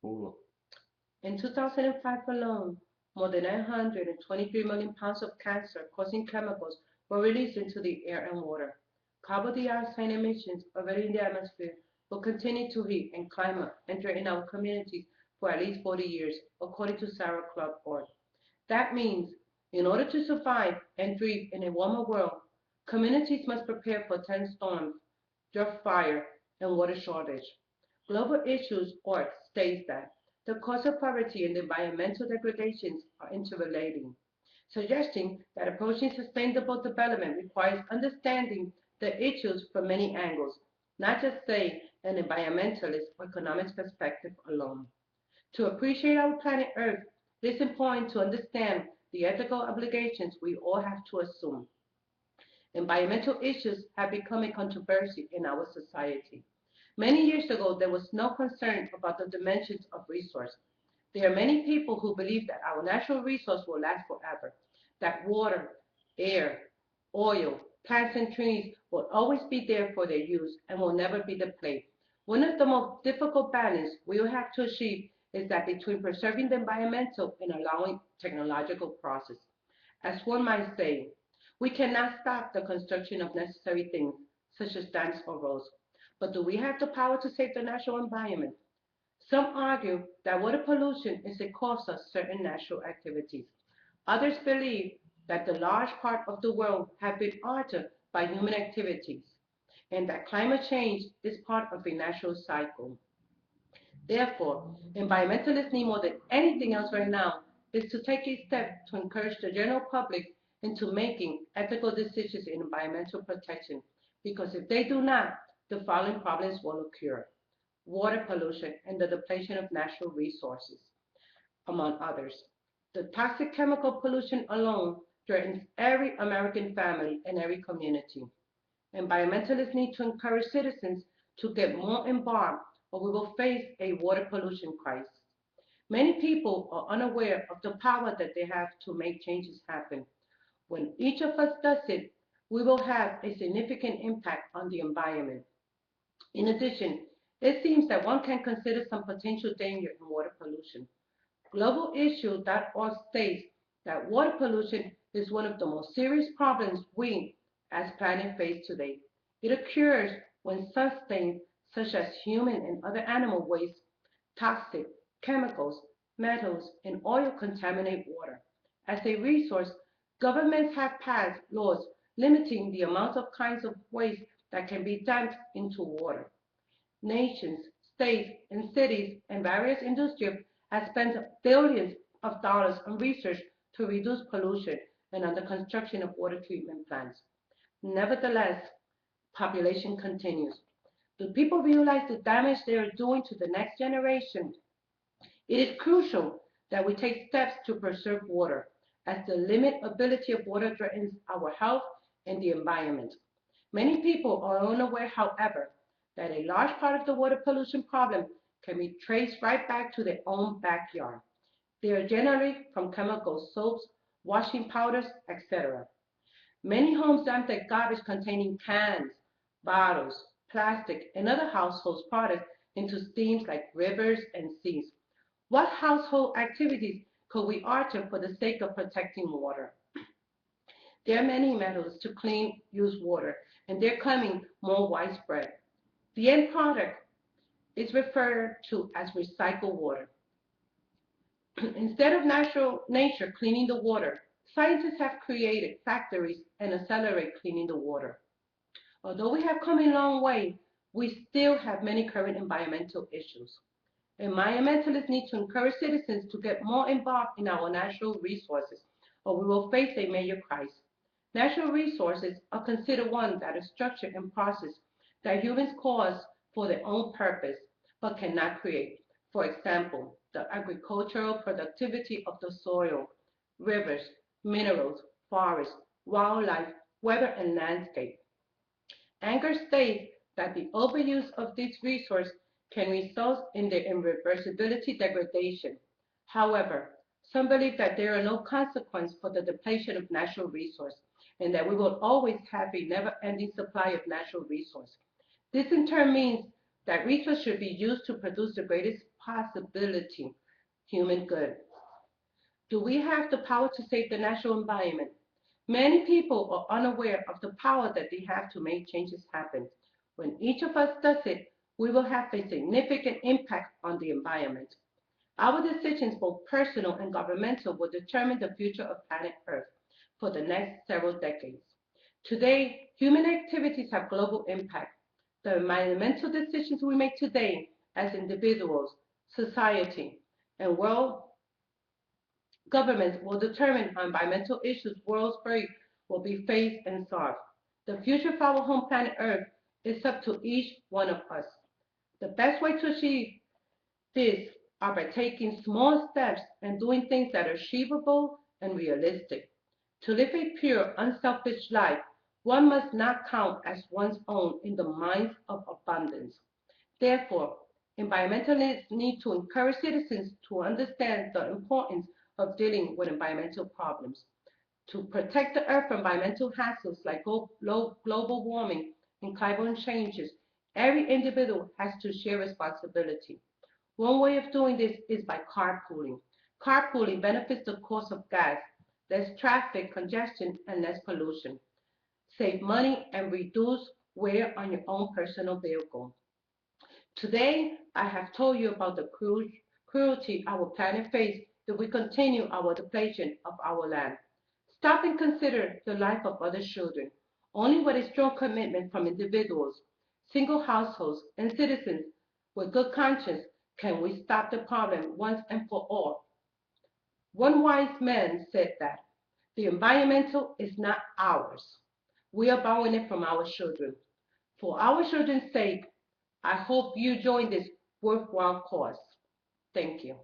Ooh. In 2005 alone, more than 923 million pounds of cancer-causing chemicals were released into the air and water. Carbon dioxide emissions already in the atmosphere will continue to heat and climate enter in our communities for at least 40 years, according to Sarah Clark-Ford. That means, in order to survive and thrive in a warmer world, communities must prepare for 10 storms, drought, fire, and water shortage. Global Issues Org states that the cause of poverty and environmental degradations are interrelated, suggesting that approaching sustainable development requires understanding the issues from many angles, not just, say, an environmentalist or economics perspective alone. To appreciate our planet Earth, it is important to understand the ethical obligations we all have to assume. Environmental issues have become a controversy in our society. Many years ago, there was no concern about the dimensions of resource. There are many people who believe that our natural resource will last forever, that water, air, oil, plants, and trees will always be there for their use and will never be depleted. One of the most difficult balance we will have to achieve is that between preserving the environmental and allowing technological process. As one might say, we cannot stop the construction of necessary things, such as dams or roads, but do we have the power to save the natural environment? Some argue that water pollution is a cause of certain natural activities. Others believe that the large part of the world have been altered by human activities and that climate change is part of a natural cycle. Therefore, environmentalists need more than anything else right now is to take a step to encourage the general public into making ethical decisions in environmental protection. Because if they do not, the following problems will occur: water pollution and the depletion of natural resources, among others. The toxic chemical pollution alone threatens every American family and every community. Environmentalists need to encourage citizens to get more involved or we will face a water pollution crisis. Many people are unaware of the power that they have to make changes happen. When each of us does it, we will have a significant impact on the environment. In addition, it seems that one can consider some potential danger in water pollution. GlobalIssue.org states that water pollution is one of the most serious problems we as planet face today. It occurs when substances such as human and other animal waste, toxic chemicals, metals, and oil contaminate water. As a resource, governments have passed laws limiting the amount of kinds of waste that can be dumped into water. Nations, states, and cities and various industries have spent billions of dollars on research to reduce pollution and on the construction of water treatment plants. Nevertheless, population continues. Do people realize the damage they are doing to the next generation? It is crucial that we take steps to preserve water, as the limited ability of water threatens our health and the environment. Many people are unaware, however, that a large part of the water pollution problem can be traced right back to their own backyard. They are generally from chemical soaps, washing powders, etc. Many homes dump their garbage containing cans, bottles, plastic, and other household products into streams like rivers and seas. What household activities could we alter for the sake of protecting water? There are many methods to clean used water, and they're becoming more widespread. The end product is referred to as recycled water. Instead of nature cleaning the water, scientists have created factories and accelerate cleaning the water. Although we have come a long way, we still have many current environmental issues. Environmentalists need to encourage citizens to get more involved in our natural resources, or we will face a major crisis. Natural resources are considered one that is structured and processed that humans cause for their own purpose but cannot create. For example, the agricultural productivity of the soil, rivers, minerals, forests, wildlife, weather, and landscape. Anger states that the overuse of this resource can result in their irreversibility degradation. However, some believe that there are no consequences for the depletion of natural resources and that we will always have a never-ending supply of natural resources. This in turn means that resources should be used to produce the greatest possibility, human good. Do we have the power to save the natural environment? Many people are unaware of the power that they have to make changes happen. When each of us does it, we will have a significant impact on the environment. Our decisions, both personal and governmental, will determine the future of planet Earth for the next several decades. Today, human activities have global impact. The environmental decisions we make today as individuals, society, and world governments will determine how environmental issues worldwide will be faced and solved. The future of our home planet Earth is up to each one of us. The best way to achieve this are by taking small steps and doing things that are achievable and realistic. To live a pure, unselfish life, one must not count as one's own in the minds of abundance. Therefore, environmentalists need to encourage citizens to understand the importance of dealing with environmental problems. To protect the earth from environmental hazards like global warming and climate changes, every individual has to share responsibility. One way of doing this is by carpooling. Carpooling benefits the cost of gas, less traffic congestion, and less pollution. Save money and reduce wear on your own personal vehicle. Today, I have told you about the cruelty our planet faces if we continue our depletion of our land. Stop and consider the life of other children. Only with a strong commitment from individuals, single households, and citizens with good conscience can we stop the problem once and for all. One wise man said that the environmental is not ours. We are borrowing it from our children. For our children's sake, I hope you join this worthwhile cause. Thank you.